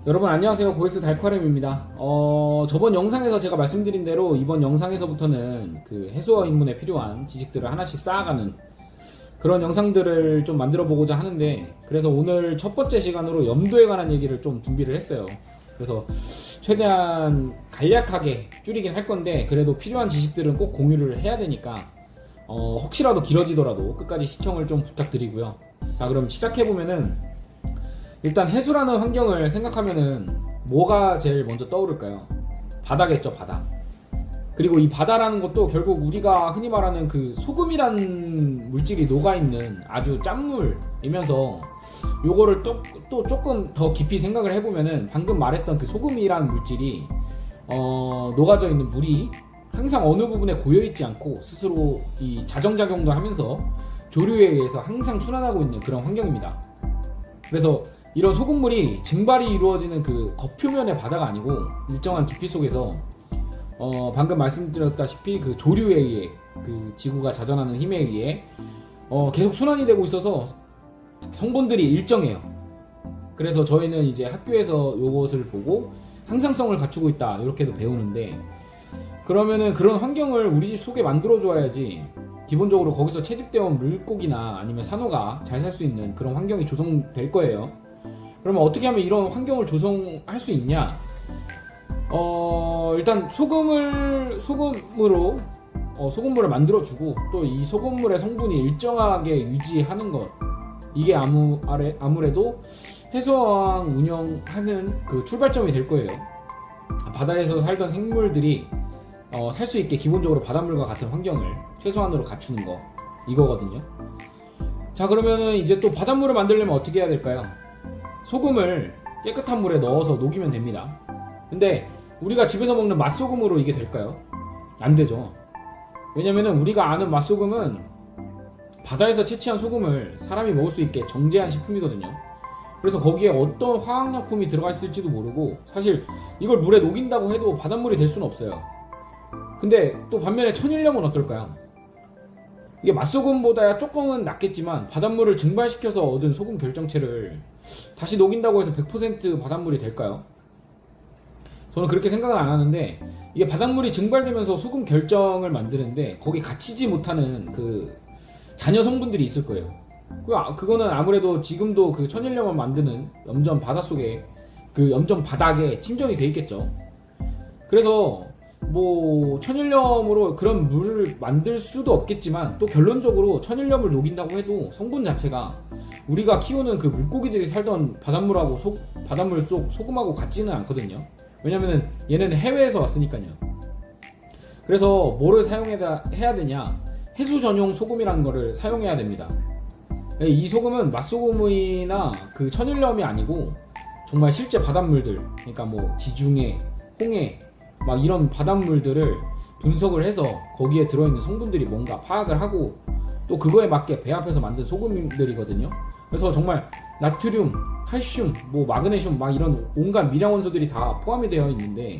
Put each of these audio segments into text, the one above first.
여러분 안녕하세요. 고엑스 달카렘입니다. 저번 영상에서 제가 말씀드린 대로 이번 영상에서부터는 그 해수어 입문에 필요한 지식들을 하나씩 쌓아가는 그런 영상들을 좀 만들어 보고자 하는데, 그래서 오늘 첫 번째 시간으로 염도에 관한 얘기를 좀 준비를 했어요. 그래서 최대한 간략하게 줄이긴 할 건데, 그래도 필요한 지식들은 꼭 공유를 해야 되니까 혹시라도 길어지더라도 끝까지 시청을 좀 부탁드리고요. 자, 그럼 시작해보면은, 일단 해수라는 환경을 생각하면은 뭐가 제일 먼저 떠오를까요? 바다겠죠, 바다. 그리고 이 바다라는 것도 결국 우리가 흔히 말하는 그 소금이란 물질이 녹아있는 아주 짠물이면서, 요거를 또 조금 더 깊이 생각을 해보면은 방금 말했던 그 소금이란 물질이 녹아져 있는 물이 항상 어느 부분에 고여있지 않고 스스로 이 자정작용도 하면서 조류에 의해서 항상 순환하고 있는 그런 환경입니다. 그래서 이런 소금물이 증발이 이루어지는 그 겉표면의 바다가 아니고 일정한 깊이 속에서 방금 말씀드렸다시피 그 조류에 의해, 그 지구가 자전하는 힘에 의해 계속 순환이 되고 있어서 성분들이 일정해요. 그래서 저희는 이제 학교에서 요것을 보고 항상성을 갖추고 있다 이렇게도 배우는데, 그러면은 그런 환경을 우리 집 속에 만들어 줘야지 기본적으로 거기서 채집되어 온 물고기나 아니면 산호가 잘 살 수 있는 그런 환경이 조성될 거예요. 그러면 어떻게 하면 이런 환경을 조성할 수 있냐? 일단 소금물을 만들어주고, 또 이 소금물의 성분이 일정하게 유지하는 것, 이게 아무래도 해수어항 운영하는 그 출발점이 될 거예요. 바다에서 살던 생물들이 살 수 있게 기본적으로 바닷물과 같은 환경을 최소한으로 갖추는 거, 이거거든요. 자, 그러면은 이제 또 바닷물을 만들려면 어떻게 해야 될까요? 소금을 깨끗한 물에 넣어서 녹이면 됩니다. 근데 우리가 집에서 먹는 맛소금으로 이게 될까요? 안 되죠. 왜냐면은 우리가 아는 맛소금은 바다에서 채취한 소금을 사람이 먹을 수 있게 정제한 식품이거든요. 그래서 거기에 어떤 화학약품이 들어가 있을지도 모르고, 사실 이걸 물에 녹인다고 해도 바닷물이 될 수는 없어요. 근데 또 반면에 천일염은 어떨까요? 이게 맛소금보다야 조금은 낫겠지만 바닷물을 증발시켜서 얻은 소금 결정체를 다시 녹인다고 해서 100% 바닷물이 될까요? 저는 그렇게 생각을 안 하는데, 이게 바닷물이 증발되면서 소금 결정을 만드는데 거기 갇히지 못하는 그 잔여 성분들이 있을 거예요. 그거는 아무래도 지금도 그 천일염을 만드는 염전 바닷속에, 그 염전 바닥에 침전이 돼 있겠죠. 그래서 뭐 천일염으로 그런 물을 만들 수도 없겠지만, 또 결론적으로 천일염을 녹인다고 해도 성분 자체가 우리가 키우는 그 물고기들이 살던 바닷물 속 소금하고 같지는 않거든요. 왜냐면은 얘네는 해외에서 왔으니까요. 그래서 뭐를 사용해야 되냐? 해수 전용 소금이라는 거를 사용해야 됩니다. 이 소금은 맛소금이나 그 천일염이 아니고 정말 실제 바닷물들, 그러니까 뭐 지중해, 홍해 막 이런 바닷물들을 분석을 해서 거기에 들어있는 성분들이 뭔가 파악을 하고, 또 그거에 맞게 배합해서 만든 소금들이거든요. 그래서 정말 나트륨, 칼슘, 뭐 마그네슘 막 이런 온갖 미량원소들이 다 포함이 되어 있는데,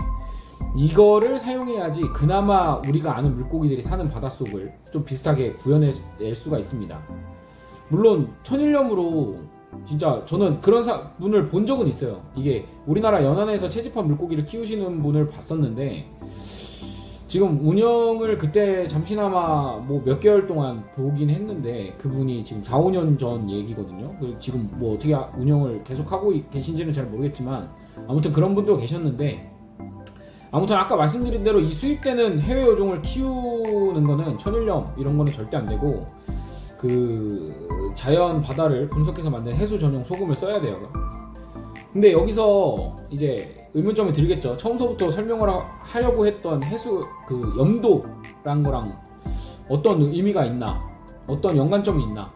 이거를 사용해야지 그나마 우리가 아는 물고기들이 사는 바닷속을 좀 비슷하게 구현낼 수가 있습니다. 물론 천일염으로 진짜 저는 그런 분을 본 적은 있어요. 이게 우리나라 연안에서 채집한 물고기를 키우시는 분을 봤었는데, 지금 운영을 그때 잠시나마 뭐 몇 개월 동안 보긴 했는데, 그분이 지금 4, 5년 전 얘기거든요. 지금 뭐 어떻게 운영을 계속하고 계신지는 잘 모르겠지만, 아무튼 그런 분도 계셨는데, 아무튼 아까 말씀드린 대로 이 수입되는 해외 어종을 키우는 거는 천일염 이런 거는 절대 안 되고, 그 자연 바다를 분석해서 만든 해수 전용 소금을 써야 돼요. 근데 여기서 이제 의문점이 들겠죠. 처음서부터 설명을 하려고 했던 해수 그 염도란 거랑 어떤 의미가 있나, 어떤 연관점이 있나.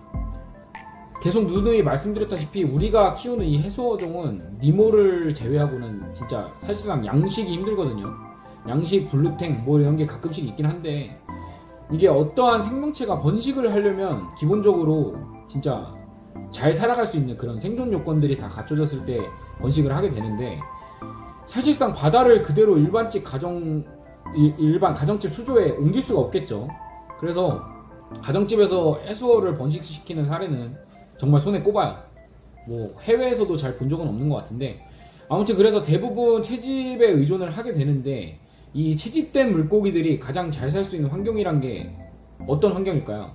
계속 누누이 말씀드렸다시피 우리가 키우는 이 해수어종은 니모를 제외하고는 진짜 사실상 양식이 힘들거든요. 양식, 블루탱 뭐 이런 게 가끔씩 있긴 한데, 이게 어떠한 생명체가 번식을 하려면 기본적으로 진짜 잘 살아갈 수 있는 그런 생존 요건들이 다 갖춰졌을 때 번식을 하게 되는데, 사실상 바다를 그대로 일반적 가정 일반 가정집 수조에 옮길 수가 없겠죠. 그래서 가정집에서 해수어를 번식시키는 사례는 정말 손에 꼽아요. 뭐 해외에서도 잘 본 적은 없는 것 같은데, 아무튼 그래서 대부분 채집에 의존을 하게 되는데, 이 채집된 물고기들이 가장 잘 살 수 있는 환경이란 게 어떤 환경일까요?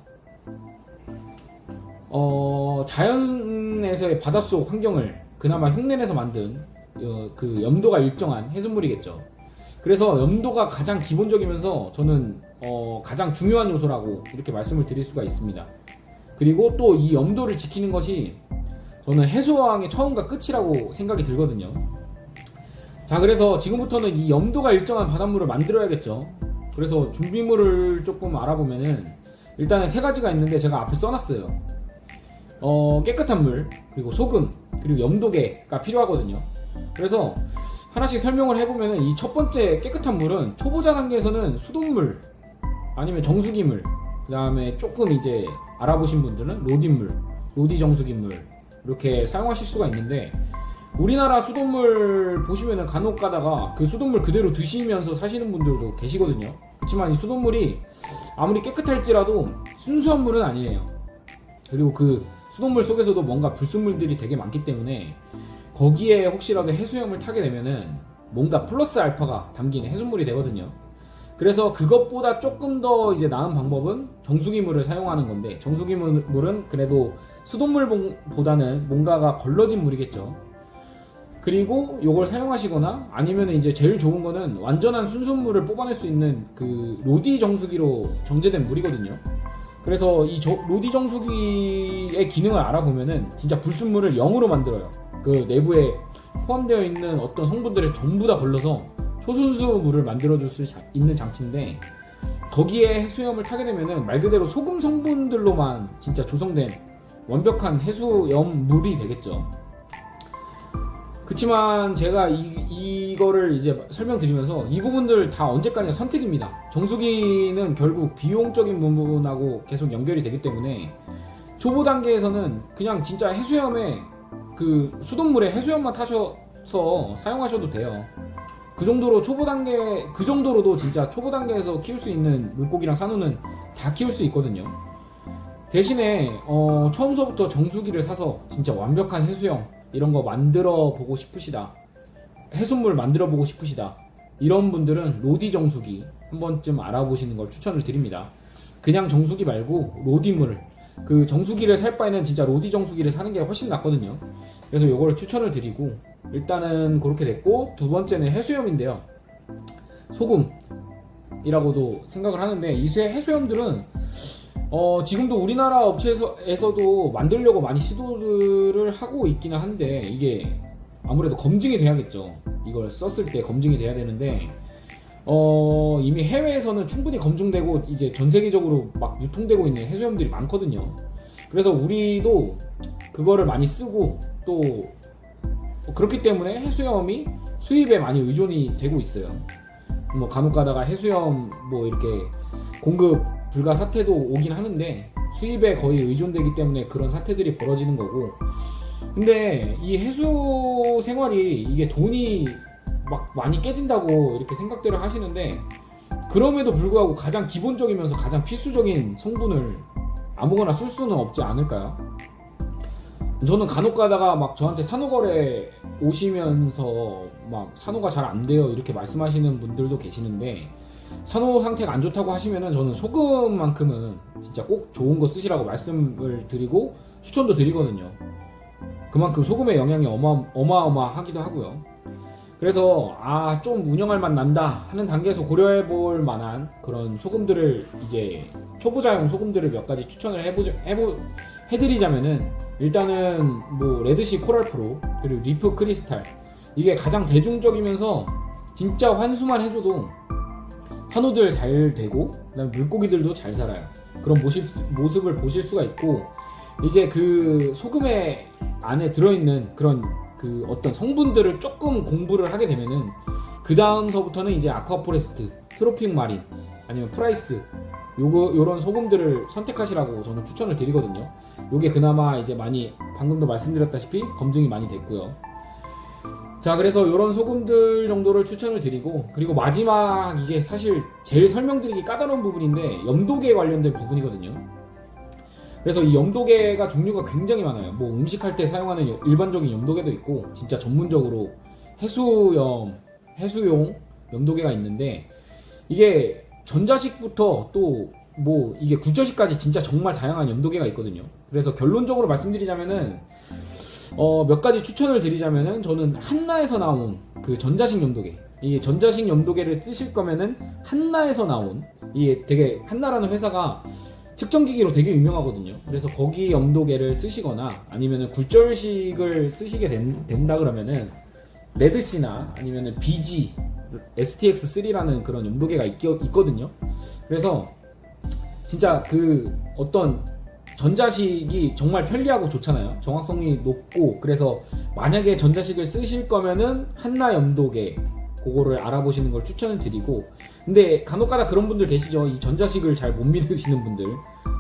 자연에서의 바닷속 환경을 그나마 흉내내서 만든 그 염도가 일정한 해수물이겠죠. 그래서 염도가 가장 기본적이면서 저는 가장 중요한 요소라고 이렇게 말씀을 드릴 수가 있습니다. 그리고 또 이 염도를 지키는 것이 저는 해수어항의 처음과 끝이라고 생각이 들거든요. 자, 그래서 지금부터는 이 염도가 일정한 바닷물을 만들어야겠죠. 그래서 준비물을 조금 알아보면은 일단은 세 가지가 있는데 제가 앞에 써놨어요. 깨끗한 물, 그리고 소금, 그리고 염도계가 필요하거든요. 그래서 하나씩 설명을 해보면은 이 첫 번째 깨끗한 물은 초보자 단계에서는 수돗물 아니면 정수기물, 그 다음에 조금 이제 알아보신 분들은 로디물, 로디 정수기물 이렇게 사용하실 수가 있는데, 우리나라 수돗물 보시면은 간혹 가다가 그 수돗물 그대로 드시면서 사시는 분들도 계시거든요. 그렇지만 이 수돗물이 아무리 깨끗할지라도 순수한 물은 아니에요. 그리고 그 수돗물 속에서도 뭔가 불순물들이 되게 많기 때문에 거기에 혹시라도 해수염을 타게 되면은 뭔가 플러스 알파가 담긴 해수물이 되거든요. 그래서 그것보다 조금 더 이제 나은 방법은 정수기물을 사용하는 건데, 정수기물은 그래도 수돗물보다는 뭔가가 걸러진 물이겠죠. 그리고 요걸 사용하시거나 아니면 이제 제일 좋은 거는 완전한 순수물을 뽑아낼 수 있는 그 로디 정수기로 정제된 물이거든요. 그래서 이 로디 정수기의 기능을 알아보면은 진짜 불순물을 0으로 만들어요. 그 내부에 포함되어 있는 어떤 성분들을 전부 다 걸러서 초순수 물을 만들어줄 수 있는 장치인데, 거기에 해수염을 타게 되면은 말 그대로 소금 성분들로만 진짜 조성된 완벽한 해수염 물이 되겠죠. 그치만 제가 이거를 이제 설명드리면서 이 부분들 다 언제까지나 선택입니다. 정수기는 결국 비용적인 부분하고 계속 연결이 되기 때문에 초보 단계에서는 그냥 진짜 해수염에 그 수돗물에 해수염만 타셔서 사용하셔도 돼요. 그 정도로 그 정도로도 진짜 초보 단계에서 키울 수 있는 물고기랑 산호는 다 키울 수 있거든요. 대신에 처음서부터 정수기를 사서 진짜 완벽한 해수염 이런 거 만들어 보고 싶으시다, 해수물 만들어 보고 싶으시다, 이런 분들은 로디 정수기 한 번쯤 알아보시는 걸 추천을 드립니다. 그냥 정수기 말고 로디물, 그 정수기를 살 바에는 진짜 로디 정수기를 사는 게 훨씬 낫거든요. 그래서 이걸 추천을 드리고, 일단은 그렇게 됐고, 두 번째는 해수염인데요. 소금이라고도 생각을 하는데, 이 해수염들은 지금도 우리나라 업체에서도 만들려고 많이 시도를 하고 있기는 한데, 이게 아무래도 검증이 돼야겠죠. 이걸 썼을 때 검증이 돼야 되는데, 이미 해외에서는 충분히 검증되고 이제 전 세계적으로 막 유통되고 있는 해수염들이 많거든요. 그래서 우리도 그거를 많이 쓰고, 또 그렇기 때문에 해수염이 수입에 많이 의존이 되고 있어요. 뭐 간혹 가다가 해수염 뭐 이렇게 공급 불가 사태도 오긴 하는데, 수입에 거의 의존되기 때문에 그런 사태들이 벌어지는 거고. 근데 이 해수 생활이 이게 돈이 막 많이 깨진다고 이렇게 생각들을 하시는데, 그럼에도 불구하고 가장 기본적이면서 가장 필수적인 성분을 아무거나 쓸 수는 없지 않을까요? 저는 간혹 가다가 막 저한테 산호거래 오시면서 막 산호가 잘 안 돼요 이렇게 말씀하시는 분들도 계시는데, 산호 상태가 안 좋다고 하시면은 저는 소금만큼은 진짜 꼭 좋은 거 쓰시라고 말씀을 드리고 추천도 드리거든요. 그만큼 소금의 영향이 어마어마하기도 하고요. 그래서 좀 운영할 맛 난다 하는 단계에서 고려해 볼 만한 그런 소금들을, 이제 초보자용 소금들을 몇 가지 추천을 해드리자면은, 일단은 뭐 레드시 코랄 프로, 그리고 리프 크리스탈, 이게 가장 대중적이면서 진짜 환수만 해줘도 산호들 잘 되고 그다음에 물고기들도 잘 살아요. 그런 모습을 보실 수가 있고, 이제 그 소금의 안에 들어있는 그런 그 어떤 성분들을 조금 공부를 하게 되면은, 그 다음서부터는 이제 아쿠아포레스트, 트로픽 마린, 아니면 프라이스, 요런 소금들을 선택하시라고 저는 추천을 드리거든요. 요게 그나마 이제 많이, 방금도 말씀드렸다시피 검증이 많이 됐고요. 자, 그래서 이런 소금들 정도를 추천을 드리고, 그리고 마지막 이게 사실 제일 설명드리기 까다로운 부분인데 염도계 관련된 부분이거든요. 그래서 이 염도계가 종류가 굉장히 많아요. 뭐 음식할 때 사용하는 일반적인 염도계도 있고, 진짜 전문적으로 해수용 염도계가 있는데, 이게 전자식부터 또 뭐 이게 굴절식까지 진짜 정말 다양한 염도계가 있거든요. 그래서 결론적으로 말씀드리자면은 몇 가지 추천을 드리자면은, 저는 한나에서 나온 그 전자식 염도계, 이 전자식 염도계를 쓰실 거면은 한나에서 나온, 이게 되게 한나라는 회사가 측정기기로 되게 유명하거든요. 그래서 거기 염도계를 쓰시거나, 아니면은 굴절식을 쓰시게 된다 그러면은 레드씨나 아니면은 BG STX3라는 그런 염도계가 있거든요. 그래서 진짜 그 어떤 전자식이 정말 편리하고 좋잖아요. 정확성이 높고. 그래서 만약에 전자식을 쓰실 거면은 한나 염도계 그거를 알아보시는 걸 추천을 드리고, 근데 간혹가다 그런 분들 계시죠. 이 전자식을 잘 못 믿으시는 분들.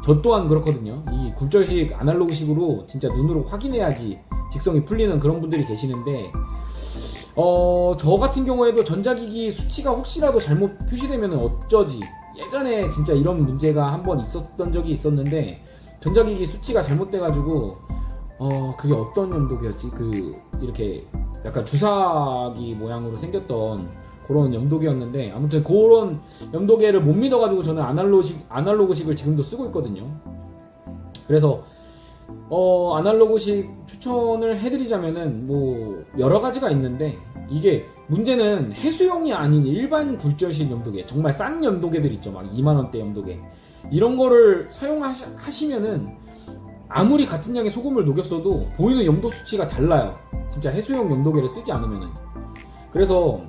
저 또한 그렇거든요. 이 굴절식 아날로그식으로 진짜 눈으로 확인해야지 직성이 풀리는 그런 분들이 계시는데, 저 같은 경우에도 전자기기 수치가 혹시라도 잘못 표시되면 어쩌지. 예전에 진짜 이런 문제가 한번 있었던 적이 있었는데, 전자기기 수치가 잘못돼가지고 그게 어떤 염도계였지? 그 이렇게 약간 주사기 모양으로 생겼던 그런 염도계였는데, 아무튼 그런 염도계를 못 믿어가지고 저는 아날로그식을 지금도 쓰고 있거든요. 그래서 아날로그식 추천을 해드리자면은 뭐 여러 가지가 있는데, 이게 문제는 해수용이 아닌 일반 굴절식 염도계, 정말 싼 염도계들 있죠. 막 2만원대 염도계, 이런 거를 사용하시면은 아무리 같은 양의 소금을 녹였어도 보이는 염도 수치가 달라요. 진짜 해수용 염도계를 쓰지 않으면은. 그래서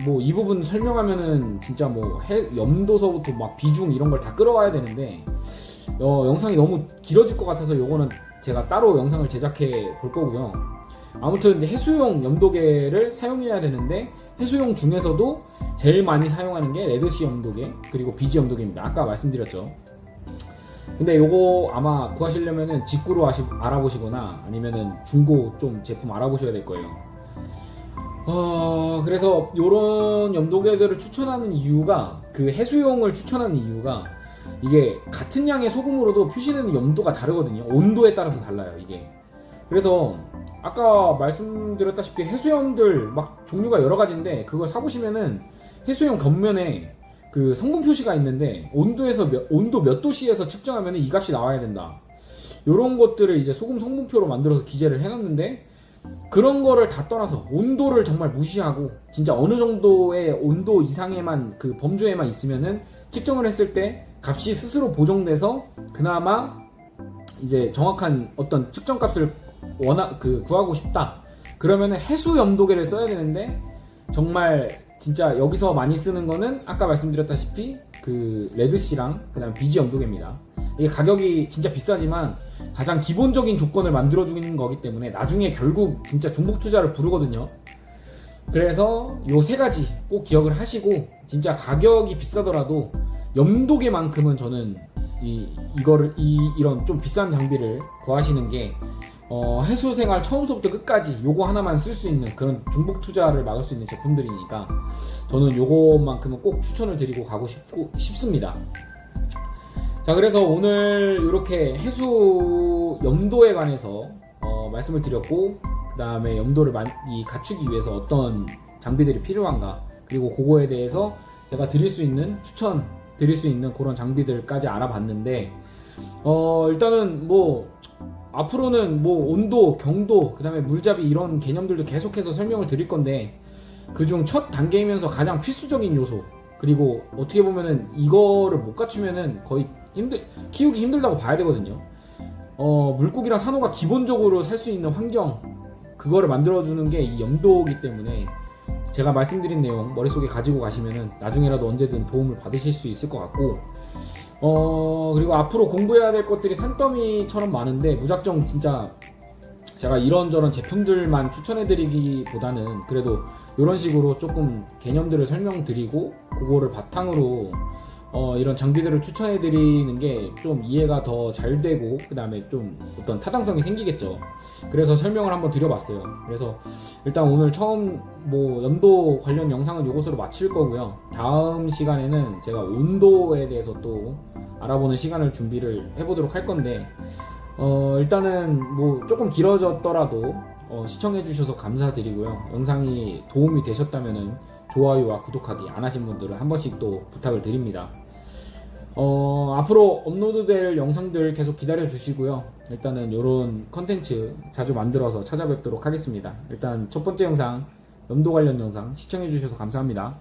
뭐 이 부분 설명하면은 진짜 뭐 염도서부터 막 비중 이런 걸 다 끌어와야 되는데 영상이 너무 길어질 것 같아서 요거는 제가 따로 영상을 제작해 볼 거고요. 아무튼 해수용 염도계를 사용해야 되는데, 해수용 중에서도 제일 많이 사용하는 게 레드씨 염도계 그리고 BG 염도계입니다. 아까 말씀드렸죠. 근데 요거 아마 구하시려면은 직구로 알아보시거나 아니면은 중고 좀 제품 알아보셔야 될 거예요. 그래서 요런 염도계들을 추천하는 이유가, 그 해수용을 추천하는 이유가, 이게 같은 양의 소금으로도 표시되는 염도가 다르거든요. 온도에 따라서 달라요, 이게. 그래서 아까 말씀드렸다시피 해수염들 막 종류가 여러 가지인데, 그거 사보시면은 해수용 겉면에 그 성분 표시가 있는데, 온도 몇 도씨에서 측정하면 이 값이 나와야 된다. 요런 것들을 이제 소금 성분표로 만들어서 기재를 해놨는데, 그런 거를 다 떠나서 온도를 정말 무시하고 진짜 어느 정도의 온도 이상에만, 그 범주에만 있으면은 측정을 했을 때 값이 스스로 보정돼서 그나마 이제 정확한 어떤 측정 값을 구하고 싶다. 그러면은 해수 염도계를 써야 되는데, 정말 진짜 여기서 많이 쓰는 거는 아까 말씀드렸다시피 그 레드씨랑 그다음 BG 염도계입니다. 이게 가격이 진짜 비싸지만 가장 기본적인 조건을 만들어주는 거기 때문에 나중에 결국 진짜 중복 투자를 부르거든요. 그래서 요 세 가지 꼭 기억을 하시고, 진짜 가격이 비싸더라도 염도계만큼은 저는 이런 좀 비싼 장비를 구하시는 게 해수생활 처음부터 끝까지 요거 하나만 쓸 수 있는 그런 중복 투자를 막을 수 있는 제품들이니까 저는 요거만큼은 꼭 추천을 드리고 가고 싶습니다. 자, 그래서 오늘 이렇게 해수 염도에 관해서 말씀을 드렸고, 그 다음에 염도를 갖추기 위해서 어떤 장비들이 필요한가, 그리고 그거에 대해서 제가 추천 드릴 수 있는 그런 장비들까지 알아봤는데, 일단은 뭐 앞으로는 뭐 온도, 경도, 그 다음에 물잡이 이런 개념들도 계속해서 설명을 드릴 건데, 그중 첫 단계이면서 가장 필수적인 요소, 그리고 어떻게 보면은 이거를 못 갖추면은 거의 키우기 힘들다고 봐야 되거든요. 물고기랑 산호가 기본적으로 살 수 있는 환경, 그거를 만들어주는 게 이 염도이기 때문에 제가 말씀드린 내용 머릿속에 가지고 가시면은 나중에라도 언제든 도움을 받으실 수 있을 것 같고, 그리고 앞으로 공부해야 될 것들이 산더미처럼 많은데, 무작정 진짜 제가 이런저런 제품들만 추천해드리기보다는 그래도 이런 식으로 조금 개념들을 설명드리고, 그거를 바탕으로 이런 장비들을 추천해 드리는 게 좀 이해가 더 잘 되고 그 다음에 좀 어떤 타당성이 생기겠죠. 그래서 설명을 한번 드려봤어요. 그래서 일단 오늘 처음 뭐 염도 관련 영상은 이것으로 마칠 거고요. 다음 시간에는 제가 온도에 대해서 또 알아보는 시간을 준비를 해보도록 할 건데 일단은 뭐 조금 길어졌더라도 시청해 주셔서 감사드리고요. 영상이 도움이 되셨다면은 좋아요와 구독하기 안 하신 분들은 한 번씩 또 부탁을 드립니다. 앞으로 업로드될 영상들 계속 기다려 주시고요. 일단은 이런 컨텐츠 자주 만들어서 찾아뵙도록 하겠습니다. 일단 첫 번째 영상, 염도 관련 영상 시청해 주셔서 감사합니다.